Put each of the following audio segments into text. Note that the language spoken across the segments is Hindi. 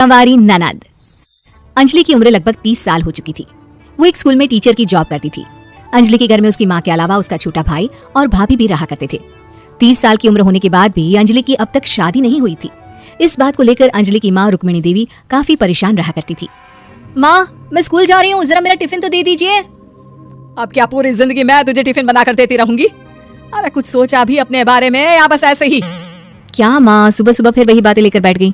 हमारी ननद। अंजलि की उम्र लगभग 30 साल हो चुकी थी। वो एक स्कूल में टीचर की जॉब करती थी। अंजलि के घर में उसकी माँ के अलावा उसका छोटा भाई और भाभी भी रहा करते थे। 30 साल की उम्र होने के बाद भी अंजलि की अब तक शादी नहीं हुई थी। इस बात को लेकर अंजलि की माँ रुक्मिणी देवी काफी परेशान रहा करती थी। माँ, मैं स्कूल जा रही हूँ, जरा मेरा टिफिन तो दे दीजिए। अब क्या पूरी जिंदगी मैं तुझे टिफिन बना कर देती रहूंगी? अरे कुछ सोचा भी अपने बारे में या बस ऐसे ही? क्या माँ, सुबह सुबह फिर वही बातें लेकर बैठ गई।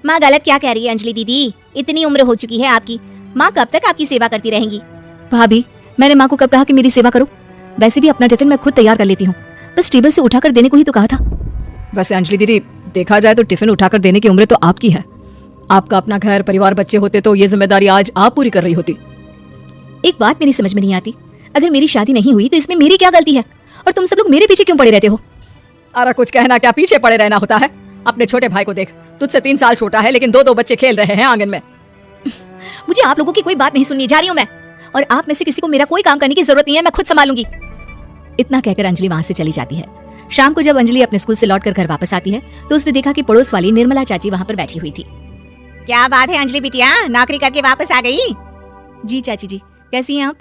माँ गलत क्या कह रही है अंजलि दीदी? इतनी उम्र हो चुकी है आपकी, माँ कब तक आपकी सेवा करती रहेंगी? भाभी, मैंने माँ को कब कहा कि मेरी सेवा करो? वैसे भी अपना टिफिन मैं खुद तैयार कर लेती हूँ, बस टेबल से उठाकर देने को ही तो कहा था। वैसे अंजलि दीदी, देखा जाए तो टिफिन उठाकर देने की उम्र तो आपकी है। आपका अपना घर परिवार बच्चे होते तो ये जिम्मेदारी आज आप पूरी कर रही होती। एक बात मेरी समझ में नहीं आती, अगर मेरी शादी नहीं हुई तो इसमें मेरी क्या गलती है? और तुम सब लोग मेरे पीछे क्यों पड़े रहते हो? अरे कुछ कहना क्या पीछे पड़े रहना होता है? अपने छोटे भाई को देख, तुझसे 3 साल छोटा है लेकिन दो बच्चे खेल रहे हैं आंगन में। मुझे आप लोगों की कोई बात नहीं सुननी, जा रही हूँ मैं। और आप में से किसी को मेरा कोई काम करने की जरूरत नहीं है, मैं खुद संभालूंगी। इतना कहकर अंजलि वहां से चली जाती है। शाम को जब अंजलि अपने स्कूल से लौटकर घर वापस आती है तो उसने देखा कि पड़ोस वाली निर्मला चाची वहां पर बैठी हुई थी। क्या बात है अंजलि बिटिया, नौकरी करके वापस आ गई? जी चाची जी, कैसी हैं आप?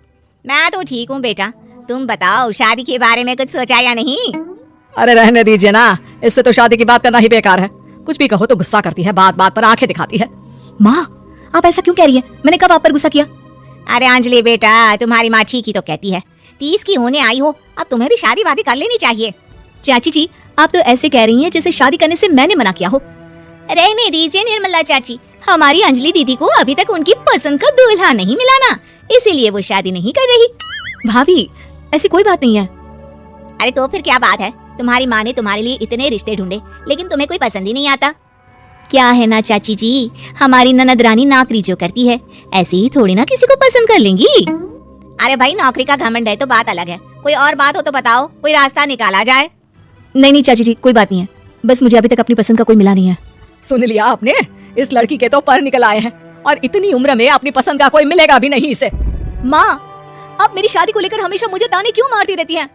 मैं तो ठीक हूँ बेटा, तुम बताओ शादी के बारे में कुछ सोचा या नहीं? अरे रहने दीजिए ना, इससे तो शादी की बात करना ही बेकार है। कुछ भी कहो तो गुस्सा करती है, बात बात पर आंखें दिखाती है। माँ, आप ऐसा क्यों कह रही है? मैंने कब आप पर गुस्सा किया? अरे अंजलि बेटा, तुम्हारी माँ ठीक ही तो कहती है। 30 की होने आई हो, अब तुम्हें भी शादी वादी कर लेनी चाहिए। चाची जी, आप तो ऐसे कह रही हैं जैसे शादी करने से मैंने मना किया हो। रहने दीजिए निर्मला चाची, हमारी अंजलि दीदी को अभी तक उनकी पसंद का दूल्हा नहीं मिला ना, इसीलिए वो शादी नहीं कर रही। भाभी, ऐसी कोई बात नहीं है। अरे तो फिर क्या बात है? तुम्हारी माँ ने तुम्हारे लिए इतने रिश्ते ढूंढे लेकिन तुम्हें कोई पसंद ही नहीं आता। क्या है ना चाची जी, हमारी ननद रानी नौकरी जो करती है ऐसे ही थोड़ी ना किसी को पसंद कर लेंगी। अरे भाई, नौकरी का घमंड है तो बात अलग है, कोई और बात हो तो बताओ, कोई रास्ता निकाला जाए। नहीं नहीं चाची जी, कोई बात नहीं है, बस मुझे अभी तक अपनी पसंद का कोई मिला नहीं है। सुन लिया आपने? इस लड़की के तो पर निकल आए हैं और इतनी उम्र में अपनी पसंद का कोई मिलेगा भी नहीं इसे। माँ, आप मेरी शादी को लेकर हमेशा मुझे ताने क्यों मारती रहती हैं?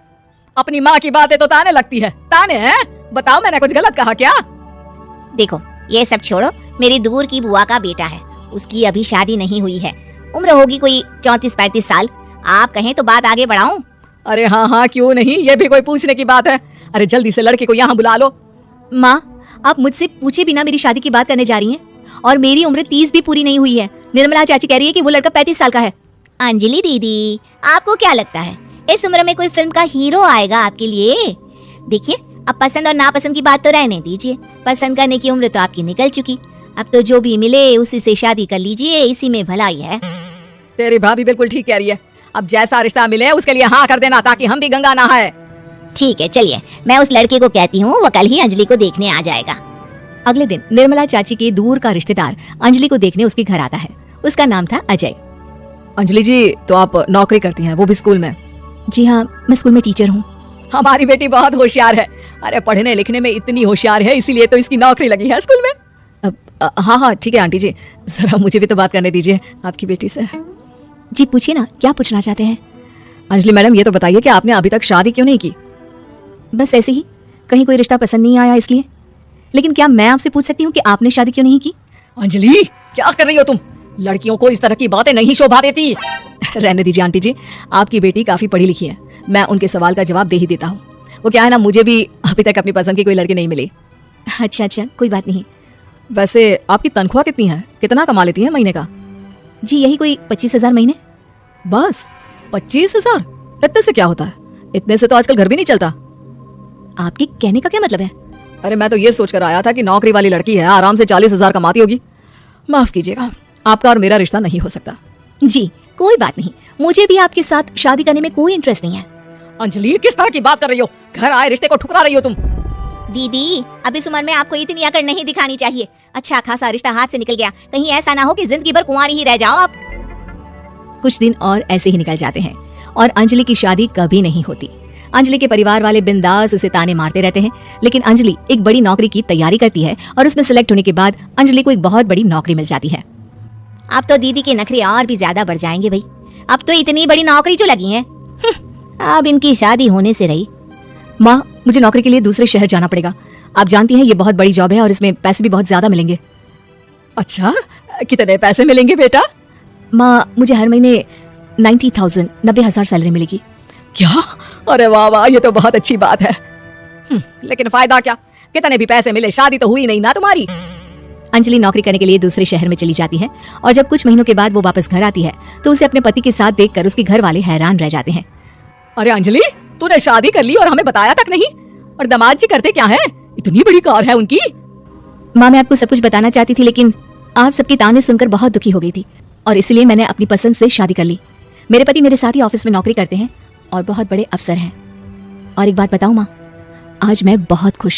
अपनी माँ की बातें तो ताने लगती है। ताने हैं? बताओ, मैंने कुछ गलत कहा क्या? देखो ये सब छोड़ो, मेरी दूर की बुआ का बेटा है, उसकी अभी शादी नहीं हुई है, उम्र होगी कोई 34-35 साल। आप कहें तो बात आगे बढ़ाऊं? अरे हाँ हाँ, क्यों नहीं, ये भी कोई पूछने की बात है। अरे जल्दी से लड़के को यहाँ बुला लो। माँ, आप मुझसे पूछे बिना मेरी शादी की बात करने जा रही हैं और मेरी उम्र 30 भी पूरी नहीं हुई है। निर्मला चाची कह रही है कि वो लड़का 35 साल का है। अंजलि दीदी, आपको क्या लगता है इस उम्र में कोई फिल्म का हीरो आएगा आपके लिए? देखिए, अब पसंद और नापसंद की बात तो रहने दीजिए, पसंद करने की उम्र तो आपकी निकल चुकी। अब तो जो भी मिले उसी से शादी कर लीजिए, इसी में भलाई है। तेरी भाभी बिल्कुल ठीक कह रही है। अब जैसा रिश्ता मिले उसके लिए हाँ कर देना, ताकि हम भी गंगा नहाए। ठीक है, चलिए मैं उस लड़के को कहती हूँ, वो कल ही अंजलि को देखने आ जाएगा। अगले दिन निर्मला चाची के दूर का रिश्तेदार अंजलि को देखने उसके घर आता है। उसका नाम था अजय। अंजलि जी, तो आप नौकरी करती हैं, वो भी स्कूल में? जी हाँ, मैं स्कूल में टीचर हूँ। हमारी बेटी बहुत होशियार है। अरे पढ़ने लिखने में इतनी होशियार है, इसीलिए तो इसकी नौकरी लगी है स्कूल में। हाँ हाँ ठीक है आंटी जी, जरा मुझे भी तो बात करने दीजिए आपकी बेटी से। जी पूछिए ना, क्या पूछना चाहते हैं? अंजलि मैडम, ये तो बताइए कि आपने अभी तक शादी क्यों नहीं की? बस ऐसे ही, कहीं कोई रिश्ता पसंद नहीं आया इसलिए। लेकिन क्या मैं आपसे पूछ सकती हूँ कि आपने शादी क्यों नहीं की? अंजलि, क्या कर रही हो तुम? लड़कियों को इस तरह की बातें नहीं शोभा देती। रहने दीजिए आंटी जी, आपकी बेटी काफी पढ़ी लिखी है, मैं उनके सवाल का जवाब दे ही देता हूँ। वो क्या है ना, मुझे भी अभी तक अपनी पसंद की कोई लड़की नहीं मिली। अच्छा, कोई बात नहीं। वैसे आपकी तनख्वाह कितनी है? कितना कमा लेती है महीने का? जी यही कोई 25,000 महीने। बस 25,000? इतने से क्या होता है? इतने से तो आजकल घर भी नहीं चलता। आपके कहने का क्या मतलब है? अरे मैं तो ये सोचकर आया था कि नौकरी वाली लड़की है, आराम से 40,000 कमाती होगी। माफ कीजिएगा, आपका और मेरा रिश्ता नहीं हो सकता। जी कोई बात नहीं, मुझे भी आपके साथ शादी करने में कोई इंटरेस्ट नहीं है। अंजलि, किस तरह की बात कर रही हो? घर आए रिश्ते को ठुकरा रही हो तुम। दीदी, अब इस उम्र में आपको इतनी अकड़ नहीं दिखानी चाहिए। अच्छा खासा रिश्ता हाथ से निकल गया, कहीं ऐसा ना हो कि जिंदगी भर कुंवारी ही रह जाओ आप। कुछ दिन और ऐसे ही निकल जाते हैं और अंजलि की शादी कभी नहीं होती। अंजलि के परिवार वाले बिंदास उसे ताने मारते रहते हैं, लेकिन अंजलि एक बड़ी नौकरी की तैयारी करती है और उसमें सिलेक्ट होने के बाद अंजलि को एक बहुत बड़ी नौकरी मिल जाती है। अब तो दीदी के नखरे और भी ज्यादा बढ़ जाएंगे भाई, अब तो इतनी बड़ी नौकरी जो लगी है, अब इनकी शादी होने से रही। माँ, मुझे नौकरी के लिए दूसरे शहर जाना पड़ेगा। आप जानती हैं ये बहुत बड़ी जॉब है और इसमें पैसे भी बहुत ज्यादा मिलेंगे। अच्छा, कितने पैसे मिलेंगे बेटा? माँ, मुझे हर महीने 90,000 90,000 सैलरी मिलेगी। क्या? अरे वाह वाह, ये तो बहुत अच्छी बात है। लेकिन फायदा क्या? कितने भी पैसे मिले, शादी तो हुई नहीं ना तुम्हारी। अंजलि नौकरी करने के लिए दूसरे शहर में चली जाती है और जब कुछ महीनों के बाद वो वापस घर आती है तो उसे अपने पति के साथ देखकर उसके घर वाले हैरान रह जाते हैं। अरे अंजलि, तूने शादी कर ली और हमें बताया तक नहीं। और दामाद जी करते क्या है? इतनी बड़ी कार है उनकी। माँ, मैं आपको सब कुछ बताना चाहती थी लेकिन आप सबकी ताने सुनकर बहुत दुखी हो गई थी और इसलिए मैंने अपनी पसंद से शादी कर ली। मेरे पति मेरे साथ ही ऑफिस में नौकरी करते हैं और बहुत बड़े अफसर हैं। और एक बात बताऊं माँ, आज मैं बहुत खुश